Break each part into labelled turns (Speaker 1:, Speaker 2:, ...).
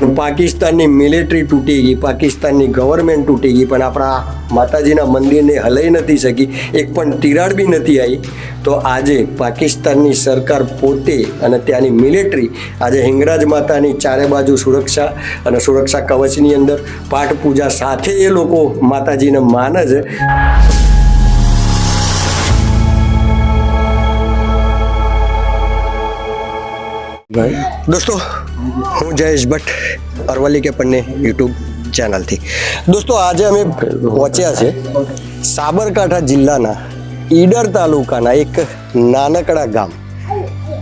Speaker 1: પાકિસ્તાનની મિલિટરી તૂટી ગઈ, પાકિસ્તાનની ગવર્મેન્ટ તૂટી ગઈ, પણ આપણા માતાજીના મંદિરને હલાઈ નથી શકી, એક પણ તિરાડ બી નથી આવી. તો આજે પાકિસ્તાનની સરકાર પોતે અને ત્યાંની મિલિટરી આજે હિંગળાજ માતાની ચારે બાજુ સુરક્ષા અને સુરક્ષા કવચની અંદર પાઠ પૂજા સાથે એ લોકો માતાજીને માને છે. દોસ્તો, હું જયેશ ભટ્ટ, અરવલ્લી કે પન્ને યુટ્યુબ ચેનલથી. દોસ્તો, આજે અમે પહોંચ્યા છે સાબરકાંઠા જિલ્લાના ઈડર તાલુકાના એક નાનકડા ગામ,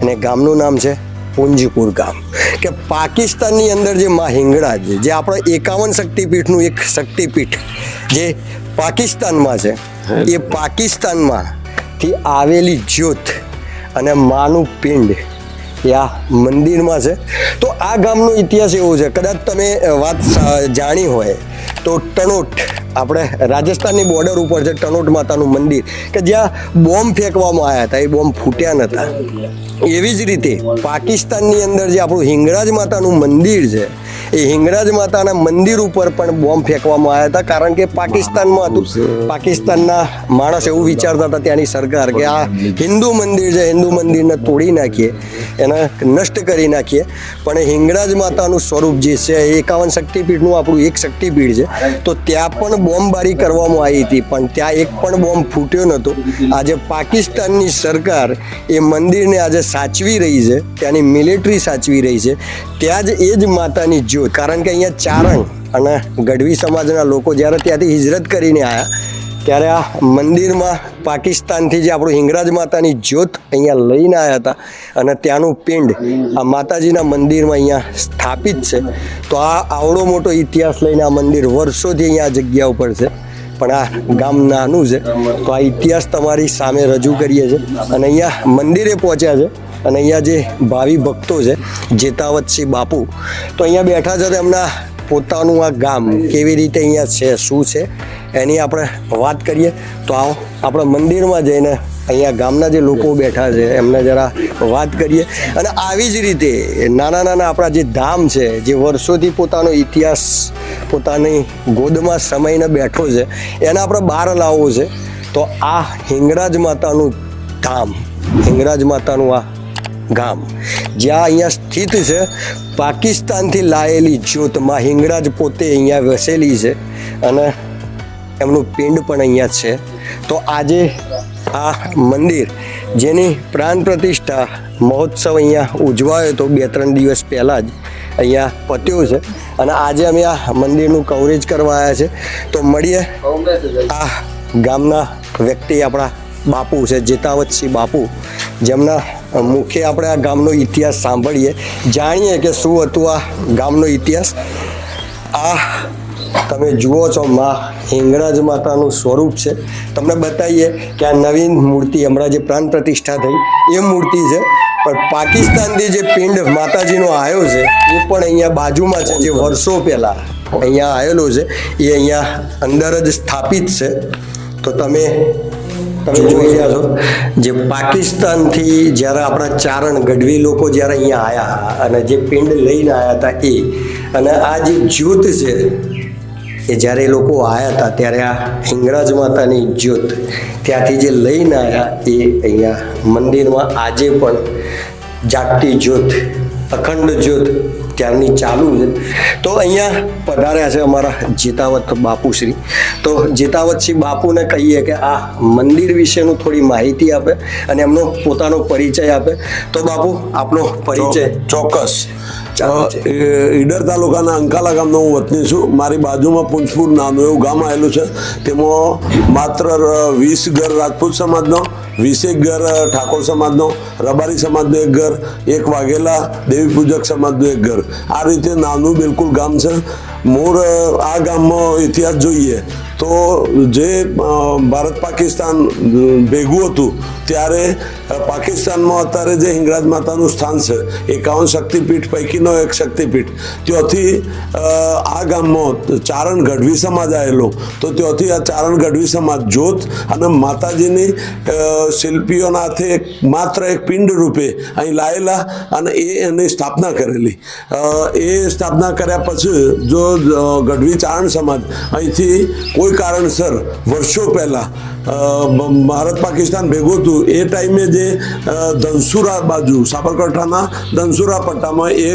Speaker 1: અને ગામનું નામ છે પુંજપુર ગામ. કે પાકિસ્તાનની અંદર જે મા હિંગળાજ, જે આપણા 51 શક્તિપીઠનું એક શક્તિપીઠ જે પાકિસ્તાનમાં છે, એ પાકિસ્તાનમાંથી આવેલી જ્યોત અને માનું પિંડ એ આ મંદિરમાં છે. તો આ ગામનો ઇતિહાસ એવો છે, કદાચ તમે વાત જાણી હોય તો ટનોટ, આપણે રાજસ્થાનની બોર્ડર ઉપર છે ટનોટ માતાનું મંદિર, કે જ્યાં બોમ્બ ફેંકવામાં આવ્યા હતા, એ બોમ્બ ફૂટ્યા નહોતા. એવી જ રીતે પાકિસ્તાનની અંદર જે આપણું હિંગળાજ માતાનું મંદિર છે, એ હિંગળાજ માતાના મંદિર ઉપર પણ બોમ્બ ફેંકવામાં આવ્યા હતા, કારણ કે પાકિસ્તાનમાં હતું. પાકિસ્તાનના માણસ એવું વિચારતા હતા, ત્યાંની સરકાર, કે આ હિન્દુ મંદિર છે, હિન્દુ મંદિરને તોડી નાખીએ, એને નષ્ટ કરી નાખીએ. પણ હિંગળાજ માતાનું સ્વરૂપ જે છે, 51 શક્તિપીઠનું આપણું એક શક્તિપીઠ છે, તો ત્યાં પણ બોમ્બબારી કરવામાં આવી હતી, પણ ત્યાં એક પણ બોમ્બ ફૂટ્યો નહોતો. આજે પાકિસ્તાનની સરકાર એ મંદિરને આજે સાચવી રહી છે, ત્યાંની મિલિટરી સાચવી રહી છે. ત્યાં જ એ જ માતાની જ્યોત, કારણ કે અહીંયા ચારણ અને ગઢવી સમાજના લોકો જ્યારે ત્યાંથી હિજરત કરીને આવ્યા, ત્યારે આ મંદિરમાં પાકિસ્તાનથી જે આપણું હિંગળાજ માતાની જ્યોત અહીંયા લઈને આવ્યા હતા, અને ત્યાંનું પિંડ આ માતાજીના મંદિરમાં અહીંયા સ્થાપિત છે. તો આ આવડો મોટો ઇતિહાસ લઈને આ મંદિર વર્ષોથી અહીંયા આ જગ્યા ઉપર છે, પણ આ ગામ નાનું છે. તો આ ઇતિહાસ તમારી સામે રજૂ કરીએ છીએ, અને અહીંયા મંદિરે પહોંચ્યા છે, અને અહીંયા જે ભાવિ ભક્તો છે, જેતાવતસિંહ બાપુ, તો અહીંયા બેઠા છે. એમના પોતાનું આ ગામ કેવી રીતે અહીંયા છે, શું છે, એની આપણે વાત કરીએ. તો આવો આપણે મંદિરમાં જઈને અહીંયા ગામના જે લોકો બેઠા છે એમને જરા વાત કરીએ. અને આવી જ રીતે નાના નાના આપણા જે ધામ છે, જે વર્ષોથી પોતાનો ઇતિહાસ પોતાની ગોદમાં સમયને બેઠો છે, એને આપણે બહાર લાવવો છે. તો આ હિંગળાજ માતાનું ધામ, હિંગળાજ માતાનું આ ગામ, જ્યાં અહીંયા સ્થિત છે પાકિસ્તાનથી લાયેલી જ્યોતમાં હિંગળાજ પોતે અહીંયા વસેલી છે, અને એમનું પિંડ પણ અહીંયા છે. તો આજે આ મંદિર, જેની પ્રાણ પ્રતિષ્ઠા મહોત્સવ અહીંયા ઉજવાયો હતો 2-3 દિવસ પહેલાં જ અહીંયા પત્યો છે, અને આજે અમે આ મંદિરનું કવરેજ કરવા આવ્યા છે. તો મળીએ આ ગામના વ્યક્તિ, આપણા બાપુ છે જેતાવતસિંહ બાપુ, જેમના મુખે આપણે આ ગામનો ઇતિહાસ સાંભળીએ, જાણીએ કે શું હતું આ ગામનો ઇતિહાસ. આ તમે જુઓ છો મા હિંગળાજ માતાનું સ્વરૂપ છે. તમને બતાવીએ કે આ નવીન મૂર્તિ હમણાં જે પ્રાણ પ્રતિષ્ઠા થઈ એ મૂર્તિ છે, પણ પાકિસ્તાનથી જે પિંડ માતાજીનો આવ્યો છે એ પણ અહીંયા બાજુમાં છે, જે વર્ષો પહેલાં અહીંયા આવેલો છે, એ અહીંયા અંદર જ સ્થાપિત છે. તો તમે જોઈ રહ્યા છો, જે પાકિસ્તાનથી જ્યારે આપણા ચારણ ગઢવી લોકો જ્યારે અહીંયા આવ્યા અને જે પિંડ લઈને આવ્યા હતા એ, અને આ જે જ્યોત છે, એ જ્યારે એ લોકો આવ્યા હતા ત્યારે આ હિંગળાજ માતાની જ્યોત ત્યાંથી જે લઈને આવ્યા એ અહીંયા મંદિરમાં આજે પણ જાગતી જ્યોત, અખંડ જ્યોત ત્યારની ચાલુ છે. તો અહીંયા પધાર્યા છે અમારા જેતાવત બાપુશ્રી. તો જેતાવતસિંહ બાપુને કહીએ કે આ મંદિર વિશેનું થોડી માહિતી આપે અને એમનો પોતાનો પરિચય આપે. તો બાપુ, આપનો પરિચય.
Speaker 2: ચોક્કસ. ઈડર તાલુકાના અંકાલા ગામનો હું વતની છું. મારી બાજુમાં પુંજપુર નાનું એવું ગામ આવેલું છે. તેમાં માત્ર 20 ઘર રાજપૂત સમાજનો, 20 ઘર ઠાકોર સમાજનો, રબારી સમાજનું એક ઘર, એક વાઘેલા દેવી પૂજક સમાજનું એક ઘર. આ રીતે નાનું બિલકુલ ગામ છે. મૂળ આ ગામમાં ઇતિહાસ જોઈએ તો જે ભારત પાકિસ્તાન ભેગું હતું ત્યારે પાકિસ્તાનમાં અત્યારે જે હિંગળાજ માતાનું સ્થાન છે 51 શક્તિપીઠ પૈકીનો એક શક્તિપીઠ, ત્યાંથી આ ગામમાં ચારણ ગઢવી સમાજ આવેલો, તો ત્યાંથી આ ચારણ ગઢવી સમાજ જોત અને માતાજીની શિલ્પીઓના હાથે માત્ર એક પિંડ રૂપે અહીં લાયેલા અને એની સ્થાપના કરેલી. એ સ્થાપના કર્યા પછી જો ગઢવી ચારણ સમાજ અહીંથી કોઈ કારણસર વર્ષો પહેલાં ભારત પાકિસ્તાન ભેગું હતું એ ટાઈમે જે ધનસુરા બાજુ સાબરકાંઠાના ધનસુરા પટ્ટામાં એ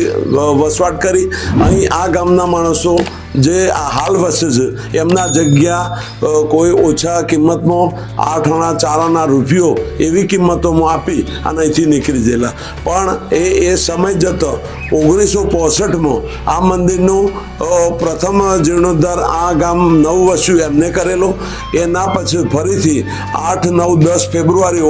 Speaker 2: વસવાટ કરી અહીં આ ગામના માણસો જે હાલ વસે છે એમના જગ્યા કોઈ ઓછા કિંમતમાં 8 આના 4 આના રૂપિયો એવી કિંમતોમાં આપી અને અહીંથી નીકળી ગયેલા. પણ એ સમય જતો 1965માં આ મંદિરનું પ્રથમ જીર્ણોદ્ધાર આ ગામ નવ વસ્યું એમને કરેલો. એના પછી ફરીથી 8, 9, 10 ફેબ્રુઆરી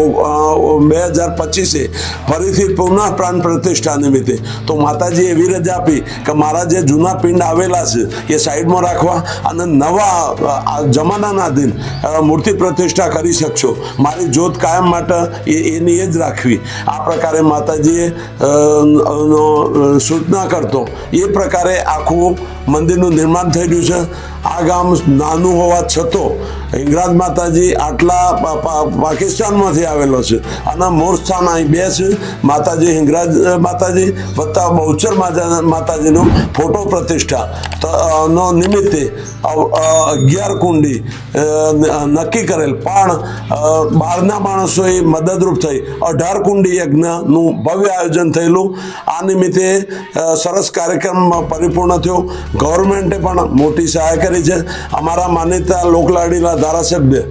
Speaker 2: 2025 ફરીથી પુનઃ પ્રાણ પ્રતિષ્ઠા નિમિત્તે તો માતાજી એવી રજા આપી કે મારા જે જૂના પિંડ આવેલા છે એ સાઈડમાં રાખવા અને નવા જમાનાના અધીન મૂર્તિ પ્રતિષ્ઠા કરી શકશો, મારી જ્યોત કાયમ માટે એની એ જ રાખવી. આ પ્રકારે માતાજીએ સૂચના કરતો એ પ્રકારે આખું મંદિરનું નિર્માણ થઈ રહ્યું છે. આ ગામ નાનું હોવા છતાં હિંગળાજ માતાજી આટલા પાકિસ્તાનમાંથી આવેલો છે અને મૂળ સ્થાન અહીં 2 છે, માતાજી હિંગળાજ માતાજી વત્તા બહુચર માતાજીનો ફોટો પ્રતિષ્ઠા નો નિમિત્તે 11 કુંડી નક્કી કરેલ, પણ બહારના માણસોએ મદદરૂપ થઈ 18 કુંડી યજ્ઞનું ભવ્ય આયોજન થયેલું. આ નિમિત્તે સરસ કાર્યક્રમ પરિપૂર્ણ થયો. ગવર્મેન્ટે પણ મોટી સહાય કરી છે. અમારા માન્યતા લોકલાડીના ધારાસભ્ય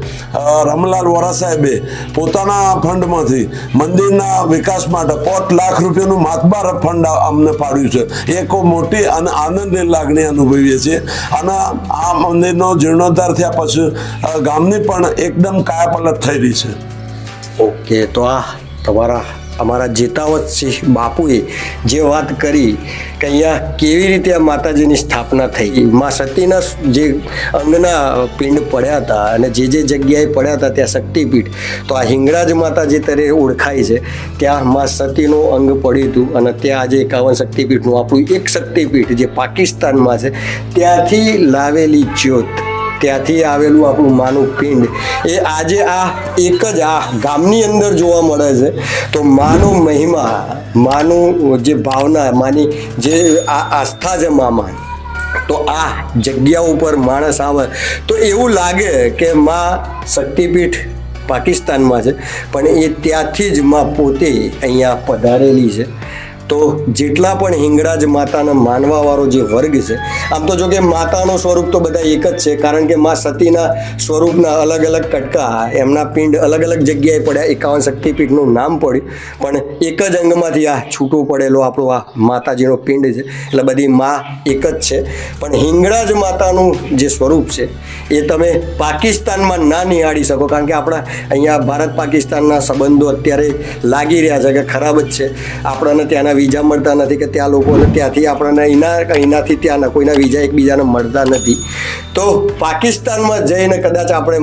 Speaker 2: રમલાલ વોરા સાહેબે પોતાના ફંડમાંથી મંદિરના વિકાસ માટે 5 લાખ રૂપિયાનું માતબાર ફંડ અમને ફાળવ્યું છે. એ ખૂબ મોટી અને આનંદની લાગણી અનુભવીએ છીએ. અને આ મંદિરનો જીર્ણોદ્ધાર થયા પછી ગામની પણ એકદમ કાયાપલટ થઈ રહી છે.
Speaker 1: ઓકે, તો આ અમારા જેતાવતસિંહ બાપુએ જે વાત કરી કે અહીંયા કેવી રીતે આ માતાજીની સ્થાપના થઈ, મા સતીના જે અંગના પિંડ પડ્યા હતા અને જે જગ્યાએ પડ્યા હતા ત્યાં શક્તિપીઠ, તો આ હિંગળાજ માતા જે તરે ઓળખાય છે ત્યાં મા સતીનું અંગ પડ્યું હતું અને ત્યાં આજે 51 શક્તિપીઠનું આપણું એક શક્તિપીઠ જે પાકિસ્તાનમાં છે ત્યાંથી લાવેલી જ્યોત, ત્યાંથી આવેલું આપણું માનું પિંડ એ આજે આ એક જ આ ગામની અંદર જોવા મળે છે. તો માનો મહિમા, માનું જે ભાવના, માની જે આ આસ્થા છે મામાં, તો આ જગ્યા ઉપર માણસ આવે તો એવું લાગે કે માં શક્તિપીઠ પાકિસ્તાનમાં છે પણ એ ત્યાંથી જ માં પોતે અહીંયા પધારેલી છે. તો જેટલા પણ હિંગળાજ માતાના માનવાવાળો જે વર્ગ છે, આમ તો જો કે માતાનું સ્વરૂપ તો બધા એક જ છે, કારણ કે મા સતીના સ્વરૂપના અલગ અલગ કટકા, એમના પિંડ અલગ અલગ જગ્યાએ પડ્યા, 51 શક્તિપીઠનું નામ પડ્યું, પણ એક જ અંગમાંથી આ છૂટું પડેલો આપણો આ માતાજીનો પિંડ છે. એટલે બધી મા એક જ છે. પણ હિંગળાજ માતાનું જે સ્વરૂપ છે એ તમે પાકિસ્તાનમાં ના નિહાળી શકો, કારણ કે આપણા અહીંયા ભારત પાકિસ્તાનના સંબંધો અત્યારે લાગી રહ્યા છે કે ખરાબ જ છે. આપણને ત્યાંના વિઝા મળતા નથી કે ત્યાં લોકોને ત્યાંથી આપણને અહીંનાથી ત્યાંના કોઈના વિઝા એકબીજાને મળતા નથી. તો પાકિસ્તાનમાં જઈને કદાચ આપણે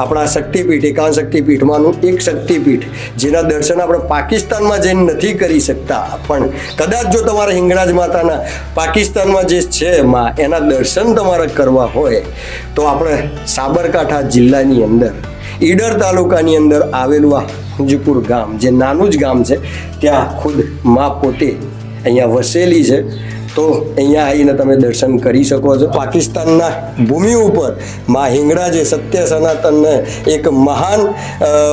Speaker 1: આપણા શક્તિપીઠ 51 શક્તિપીઠમાંનું એક શક્તિપીઠ જેના દર્શન આપણે પાકિસ્તાનમાં જઈને નથી કરી શકતા, પણ કદાચ જો તમારે હિંગળાજ માતાના પાકિસ્તાનમાં જે છે માં એના દર્શન તમારે કરવા હોય તો આપણે સાબરકાંઠા જિલ્લાની અંદર ઈડર તાલુકાની અંદર આવેલું આ હુંજપુર ગામ, જે નાનું જ ગામ છે, ત્યાં ખુદ માં પોતે અહીંયા વસેલી છે. તો અહીંયા આવીને તમે દર્શન કરી શકો છો. પાકિસ્તાનના ભૂમિ ઉપર માં હિંગળાજે સત્ય સનાતનને એક મહાન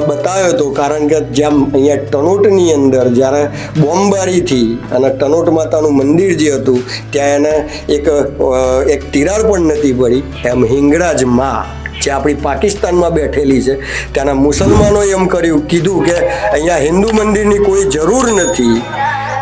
Speaker 1: બતાવ્યો હતો, કારણ કે જેમ અહીંયા ટનોટની અંદર જ્યારે બોમ્બબારીથી અને ટનોટ માતાનું મંદિર જે હતું ત્યાં એને એક તિરાડ પણ નથી પડી, એમ હિંગળાજ માં જે આપણી પાકિસ્તાનમાં બેઠેલી છે ત્યાંના મુસલમાનોએ એમ કીધું કે અહીંયા હિન્દુ મંદિરની કોઈ જરૂર નથી,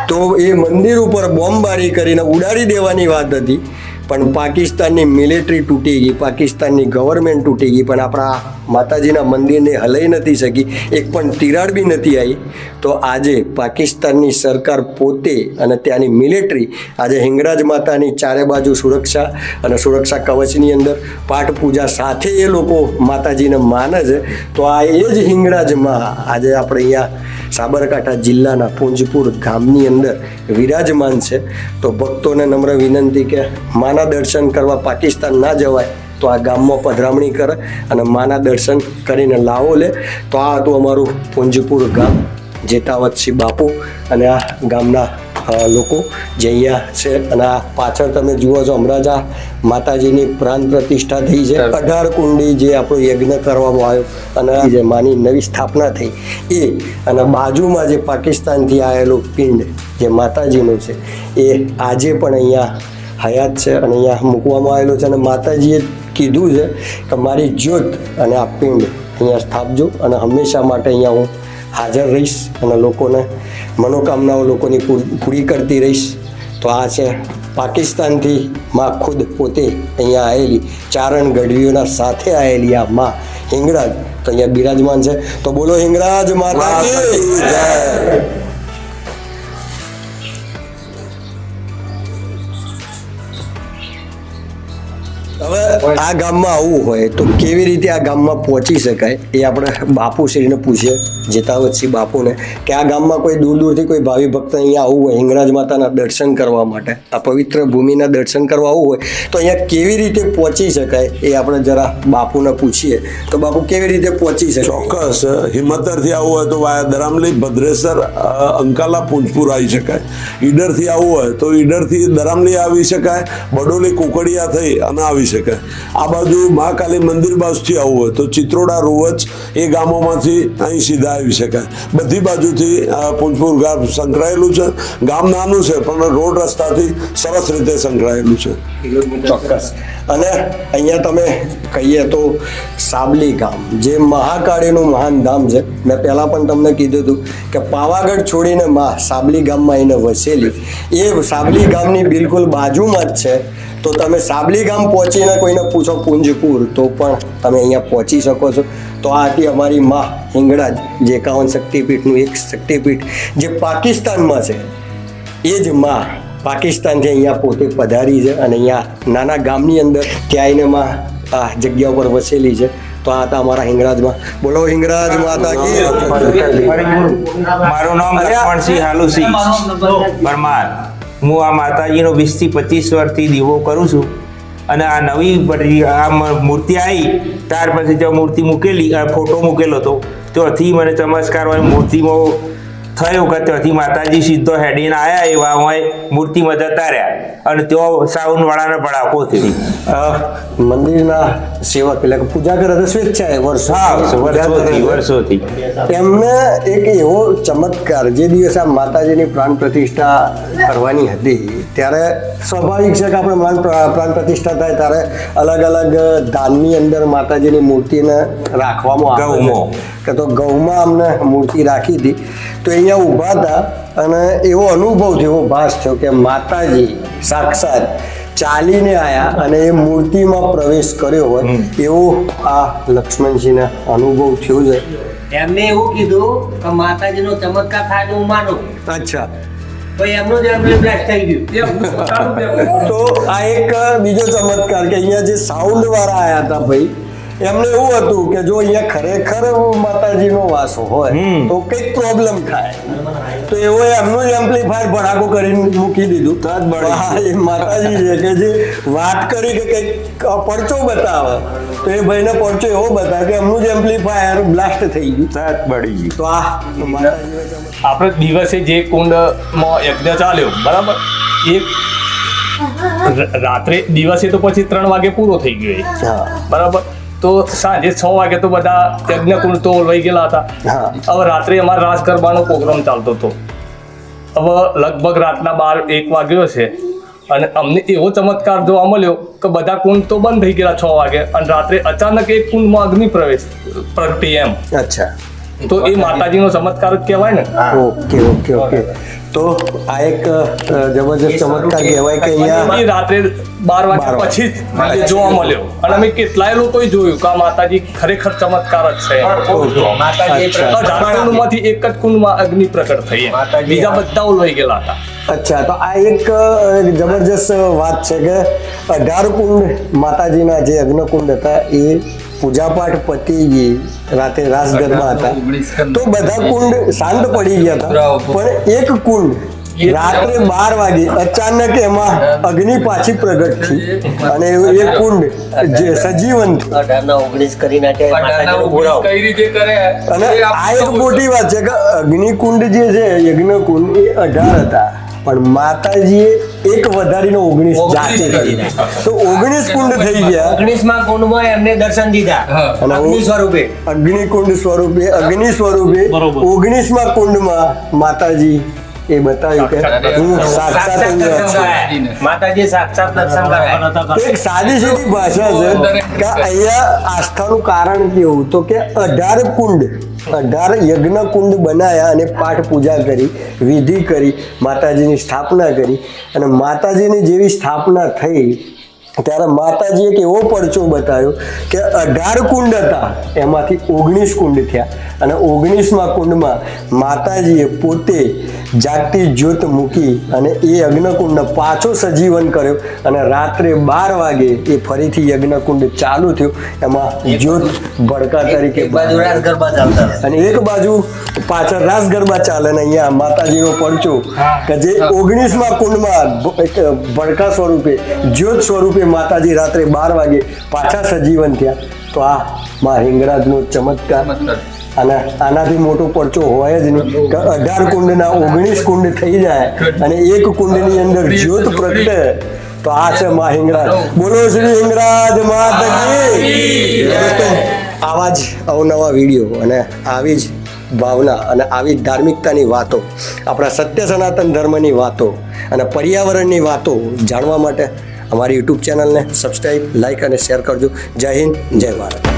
Speaker 1: તો એ મંદિર ઉપર બોમ્બબારી કરીને ઉડાડી દેવાની વાત હતી. પણ પાકિસ્તાનની મિલિટરી તૂટી ગઈ, પાકિસ્તાનની ગવર્મેન્ટ તૂટી ગઈ, પણ આપણા માતાજીના મંદિરને હલાઈ નથી શકી, એક પણ તિરાડ બી નથી આવી. તો આજે પાકિસ્તાનની સરકાર પોતે અને ત્યાંની મિલિટરી આજે હિંગળાજ માતાની ચારે બાજુ સુરક્ષા અને સુરક્ષા કવચની અંદર પાઠ પૂજા સાથે એ લોકો માતાજીને માને છે. તો આ એ જ હિંગળાજમાં આજે આપણે અહીંયા સાબરકાંઠા જિલ્લાના પૂંજપુર ગામની અંદર વિરાજમાન છે. તો ભક્તોને નમ્ર વિનંતી કે માના દર્શન કરવા પાકિસ્તાન ના જવાય તો આ ગામમાં પધરામણી કરે અને માના દર્શન કરીને લાવો લે. તો આ હતું અમારું પૂંજપુર ગામ, જેતાવતસિંહ બાપુ અને આ ગામના લોકો જે અહીંયા છે. અને આ પાછળ તમે જુઓ છો હમણાં જ આ માતાજીની પ્રાણ પ્રતિષ્ઠા થઈ છે. 18 કુંડી જે આપણો યજ્ઞ કરવામાં આવ્યો અને જે માની નવી સ્થાપના થઈ એ, અને બાજુમાં જે પાકિસ્તાનથી આવેલું પિંડ જે માતાજીનું છે એ આજે પણ અહીંયા હયાત છે અને અહીંયા મૂકવામાં આવેલું છે. અને માતાજીએ કીધું છે કે મારી જ્યોત અને આ પિંડ અહીંયા સ્થાપજો અને હંમેશા માટે અહીંયા હું હાજર રહીશ અને લોકોને મનોકામનાઓ લોકોની પૂરી કરતી રહીશ. તો આ છે પાકિસ્તાનથી માં ખુદ પોતે અહીંયા આવેલી, ચારણ ગઢવીઓના સાથે આવેલી આ માં હિંગળાજ તો અહીંયા બિરાજમાન છે. તો બોલો હિંગળાજ માતા કી જય. હવે આ ગામમાં આવવું હોય તો કેવી રીતે આ ગામમાં પહોંચી શકાય એ આપણે બાપુશ્રીને પૂછીએ, જેતાવતસિંહ બાપુને, કે આ ગામમાં કોઈ દૂર દૂરથી કોઈ ભાવિ ભક્ત અહીંયા આવવું હોય હિંગળાજ માતાના દર્શન કરવા માટે, આ પવિત્ર ભૂમિના દર્શન કરવા આવવું હોય તો અહીંયા કેવી રીતે પહોંચી શકાય એ આપણે જરા બાપુને પૂછીએ. તો બાપુ કેવી રીતે પહોંચી શકાય?
Speaker 2: ચોક્કસ. હિંમતરથી આવવું હોય તો વાયા દરામલી, ભદ્રેસર, અંકાલા, પૂંજપુર આવી શકાય. ઈડરથી આવવું હોય તો ઈડરથી દરામલી આવી શકાય, બડોલી, કુકડિયા થઈ અને આવી શકાય. આ બાજુ મહાકાલી મંદિર બાજુથી આવવું હોય તો ચિત્રોડા, રોવચ એ ગામોમાંથી અહીં સીધા આવી શકાય. બધી બાજુથી પૂંજપુર ગામ સંકળાયેલું છે. ગામ નાનું છે પણ રોડ રસ્તાથી સરસ રીતે સંકળાયેલું છે.
Speaker 1: ચોક્કસ. અને અહીંયા તમે કહીએ તો સાબલી ગામ જે મહાકાળીનું મહાન ધામ છે. મેં પહેલાં પણ તમને કીધું હતું કે પાવાગઢ છોડીને માં સાબલી ગામમાં એને વસેલી, એ સાબલી ગામની બિલકુલ બાજુમાં જ છે. તો તમે સાબલી ગામ પહોંચીને કોઈને પૂછો પૂંજપુર તો પણ તમે અહીંયા પહોંચી શકો છો. તો આ હતી અમારી માં હિંગળાજ, જે 51 શક્તિપીઠનું એક શક્તિપીઠ જે પાકિસ્તાનમાં છે. એ જ માં પાકિસ્તાનથી અહીંયા પોતે પધારી છે અને અહીંયા નાના ગામની અંદર ત્યાં આવીને માં આ જગ્યા ઉપર વસેલી છે. તો આ હતા અમારા હિંગળાજમાં. બોલો હિંગળાજ માતા કી.
Speaker 3: મારું નામ લક્ષ્મણસિંહ હાલુસિંહ પરમાર. હું આ માતાજીનો 20 થી 25 વર્ષથી દીવો કરું છું. અને આ નવી આ મૂર્તિ આવી ત્યાર પછી જો મૂર્તિ મૂકેલી, ફોટો મૂકેલો હતો ત્યાંથી મને ચમત્કાર હોય મૂર્તિમાં થયું કે ત્યાંથી માતાજી સીધો હેડીને આવ્યા, એવા હોય મૂર્તિમાં જતા રહ્યા અને ત્યાં સાઉન્ડ વાળાને ભડાકો થયો.
Speaker 1: મંદિરના સેવક એટલે કે પૂજા કરે છે સ્વેચ્છાએ
Speaker 3: વર્ષોથી.
Speaker 1: એમને એક એવો ચમત્કાર, જે દિવસે આ માતાજીની પ્રાણ પ્રતિષ્ઠા કરવાની હતી ત્યારે સ્વાભાવિક છે કે આપણે પ્રાણ પ્રતિષ્ઠા થાય ત્યારે અલગ અલગ દાનની અંદર માતાજીની મૂર્તિને રાખવામાં આવે કે તો ગૌમાં અમને મૂર્તિ રાખી હતી. તો અહીંયા ઊભા હતા અને એવો અનુભવ થયો, એવો ભાસ થયો કે માતાજી સાક્ષાત ચાલીને આવ્યા અને એ મૂર્તિમાં પ્રવેશ કર્યો હોય એવો આ લક્ષ્મણજીને અનુભવ થયો છે.
Speaker 4: એમને એવું કીધું કે માતાજીનો ચમત્કાર થાય તો હું માનું.
Speaker 1: અચ્છા.
Speaker 4: તો એમનો જ એમને બ્લેસ્ટ થઈ ગયું.
Speaker 1: તો આ એક બીજો ચમત્કાર કે અહીંયા જે સાઉન્ડ વાળા આવ્યા હતા ભાઈ, એમને એવું હતું કે જો અહીંયા ખરેખર માતાજીનો વાસો હોય તો કંઈક પ્રોબ્લેમ થાય. તો એવો એમનું જ એમ્પ્લીફાયર ભડાકો કરીને મૂકી દીધું. એ માતાજી છે કે જે વાત કરી કે કંઈક પરચો બતાવે તો એ ભાઈને પરચો એવો બતાવે કે એમનું જ એમ્પ્લીફાયર બ્લાસ્ટ થઈ ગયું. તો આ માતાજીનો
Speaker 5: આપણે દિવસે જે કુંડમાં યજ્ઞ ચાલ્યો બરાબર, એ રાત્રે દિવસે તો પછી 3 વાગે પૂરો થઈ ગયો બરાબર. તો સાંજે 6 વાગે તો બધા યજ્ઞ કુંડ તો લઈ ગયેલા હતા. હવે રાત્રે અમારે રાસ ગરબાનો પ્રોગ્રામ ચાલતો હતો. હવે લગભગ રાતના 12-1 વાગ્યો છે અને અમને એવો ચમત્કાર જોવા મળ્યો કે બધા કુંડ તો બંધ થઈ ગયેલા 6 વાગે અને રાત્રે અચાનક એક કુંડમાં અગ્નિ પ્રવેશ પ્રગટી એમ.
Speaker 1: અચ્છા.
Speaker 5: તો એ માતાજીનો ચમત્કાર જ કહેવાય ને.
Speaker 1: Okay okay okay. તો આ એક જબરજસ્ત ચમત્કાર કહેવાય કે અહીંયા
Speaker 5: એ રાત્રે 12 વાગ્યા પછી જ એ જોવા મળ્યો અને અમે કેટલાય લોકોએ જોયું કે આ માતાજી ખરેખર ચમત્કાર જ છે
Speaker 4: માતાજી
Speaker 1: અચ્છા.
Speaker 5: 18 કુંડમાંથી એક જ કુંડમાં અગ્નિ પ્રકટ થઈ એમ.
Speaker 4: માતાજી
Speaker 5: બીજા બધા ઓલવાઈ ગયેલા હતા.
Speaker 1: અચ્છા તો આ એક જબરજસ્ત વાત છે કે 18 કુંડ માતાજીના જે અગ્નિકુંડ હતા એ પૂજાપાઠ પતી ગઈ રાતે રાસ ગરબા હતા તો બધા કુંડ શાંત પડી ગયા હતા પણ એક કુંડ રાત્રે 12 વાગે અચાનક એમાં અગ્નિ પાછી પ્રગટ થઈ અને એ કુંડ જે સજીવન થયું.
Speaker 4: 18 કરી નાખ્યા માતાજીનો બોલાવો.
Speaker 6: કઈ રીતે કરે
Speaker 1: અને આ એક મોટી વાત છે કે અગ્નિકુંડ જે છે યજ્ઞકુંડ એ 18 હતા પણ માતાજીએ એક વધારીને 19 જાતે કરી તો 19 કુંડ થઈ ગયા
Speaker 4: 19માં કુંડમાં એમને દર્શન દીધા
Speaker 1: અને
Speaker 4: અગ્નિ સ્વરૂપે
Speaker 1: અગ્નિકુંડ સ્વરૂપે અગ્નિ સ્વરૂપે 19માં કુંડમાં માતાજી એ બતાવ્યું કે હું સાક્ષાત
Speaker 4: સાક્ષાત
Speaker 1: અહીંયા
Speaker 4: દર્શન
Speaker 1: છું.
Speaker 4: કરાયા. માતાજીએ સાક્ષાત દર્શન કરાયા.
Speaker 1: એક સાદી સીધી ભાષા છે કે અહીંયા આસ્થાનું કારણ કેવું તો કે 18 કુંડ 18 યજ્ઞ કુંડ બનાયા અને પાઠ પૂજા કરી વિધિ કરી માતાજીની સ્થાપના કરી અને માતાજીની જેવી સ્થાપના થઈ ત્યારે માતાજીએ એક એવો પરચો બતાવ્યો કે 18 કુંડ હતા એમાંથી 19 કુંડ થયા અને 19માં કુંડમાં માતાજીએ પોતે જાગતી જ્યોત મૂકી અને એ યજ્ઞકુંડને પાછો સજીવન કર્યો અને રાત્રે 12 વાગે એ ફરીથી યજ્ઞકુંડ ચાલુ થયું એમાં જ્યોત ભડકા તરીકે
Speaker 4: એક બાજુ રાસ ગરબા ચાલતા હતા.
Speaker 1: અને એક બાજુ પાછળ રાસ ગરબા ચાલે ને અહીંયા માતાજીનો પરચો કે જે 19માં કુંડમાં એક ભડકા સ્વરૂપે જ્યોત સ્વરૂપે માતાજી રાત્રે 12 વાગે પાછા સજીવન થયા તો આ માં હિંગળાજનો ચમત્કાર અને આનાથી મોટો પરચો હોય જ નહીં કે 18 કુંડના 19 કુંડ થઈ જાય અને એક કુંડની અંદર જ્યોત પ્રગટે તો આ છે માં હિંગળાજ. બોલો શ્રી હિંગળાજ માતાજી. દોસ્તો આવા જ અવનવા વિડીયો અને આવી જ ભાવના અને આવી જ ધાર્મિકતાની વાતો આપણા સત્ય સનાતન ધર્મની વાતો અને પર્યાવરણની વાતો જાણવા માટે અમારી યુટ્યુબ ચેનલને સબસ્ક્રાઈબ લાઈક અને શેર કરજો. જય હિન્દ જય ભારત.